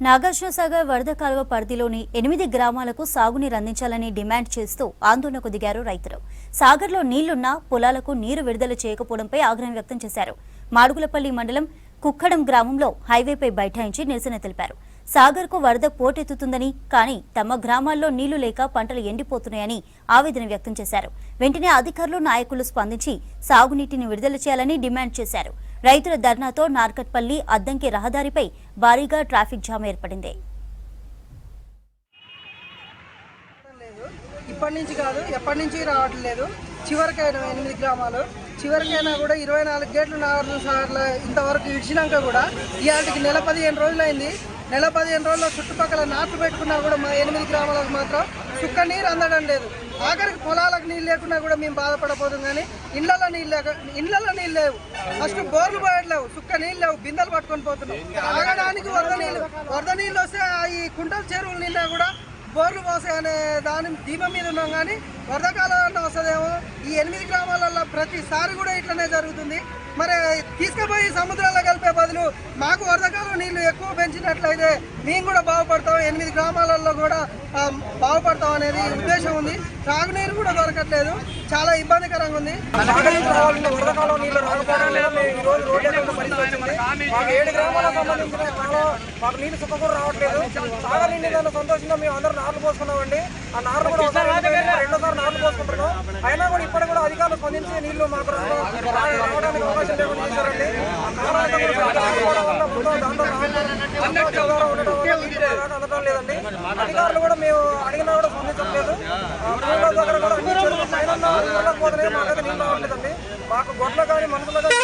నాగార్జునసాగర్ వరద కాలువ పరిధిలోని 8 గ్రామాలకు సాగునీరు అందించాలని డిమాండ్ చేస్తూ ఆందోళనకు దిగారు రైతులు. సాగర్లో నీళ్లున్నా పొలాలకు నీరు విడుదల చేయకపోవడంపై ఆగ్రహం వ్యక్తం చేశారు. మాడుగులపల్లి మండలం కుక్కడం గ్రామంలో హైవేపై బైఠాయించి నిరసన తెలిపారు. సాగర్కు వరద పోటెత్తుతుందని, కానీ తమ గ్రామాల్లో నీళ్లు లేక పంటలు ఎండిపోతున్నాయని ఆవేదన వ్యక్తం చేశారు. వెంటనే అధికారులు, నాయకులు స్పందించి సాగునీటిని విడుదల చేయాలని డిమాండ్ చేశారు. రైతుల ధర్నాతో నార్కట్పల్లి అద్దంకి రహదారిపై భారీగా ట్రాఫిక్ జామ్ ఏర్పడింది. ఇప్పటి నుంచి కాదు, ఎప్పటి నుంచి రావట్లేదు. చివరికైనా 8 గ్రామాలు చివరికైనా కూడా 24 గేట్లు నాగార్జునసాగర్లో ఇంతవరకు ఇచ్చినాక కూడా ఇవాళకి నెల 15 రోజులైంది. నెల 15 రోజుల్లో చుట్టుపక్కల నాట్లు పెట్టుకున్నా కూడా మా 8 గ్రామాలకు మాత్రం సుక్క నీరు అందడం లేదు. ఆఖరికి పొలాలకు నీళ్ళు లేకున్నా కూడా మేము బాధపడపోతాం. కానీ ఇళ్లలో నీళ్ళు లేవు. ఫస్ట్ బోర్లు పోయట్లేవు, సుక్క నీళ్ళు లేవు, బిందెలు పట్టుకొని పోతున్నాం. తాగడానికి వరద నీళ్ళు వస్తే ఈ కుంటల చెరువుల నిండా కూడా బోర్లు పోసే అనే దాని దీపం మీద ఉన్నాం. కానీ వరదకాలంలో వస్తుందేమో. ఈ 8 గ్రామాలలో ప్రతిసారి కూడా ఇట్లనే జరుగుతుంది. మరి తీసుకుపోయి సముద్రాల్లో కలిపే బదులు మాకు వరదకాలం నీళ్లు ఎక్కువ పెంచినట్లయితే మేము కూడా బాగుపడతాం, 8 గ్రామాలలో కూడా బాగుపడతాం అనేది ఉద్దేశం ఉంది. తాగునీరు కూడా దొరకట్లేదు, చాలా ఇబ్బందికరంగా ఉంది. వరదకాలం నీళ్లు రాకపోవడం ఈరోజు రోడ్డు పరిస్థితి వచ్చింది. మాకు 7 గ్రామాలకు సంబంధించిన మాకు నీళ్ళు సుఖం కూడా రావట్లేదు. సాగర్ నీళ్ళు సంతోషంగా మేము అందరూ నార్లు పోసుకున్నామండి. ఆ నార్లు కూడా రెండోసారి నార్లు పోసుకుంటున్నాం. అయినా కూడా ఇప్పటికి కూడా అధికారులు స్పందించి నీళ్లు మాకు రావడానికి అవకాశం లేకుండా చేశారండి. అందడం లేదండి. అధికారులు కూడా మేము అడిగినా కూడా స్పందించట్లేదు. దగ్గర కూడా మాకైతే నీళ్ళు రావట్లేదండి. మాకు గొడ్ల కానీ మనుషులు కానీ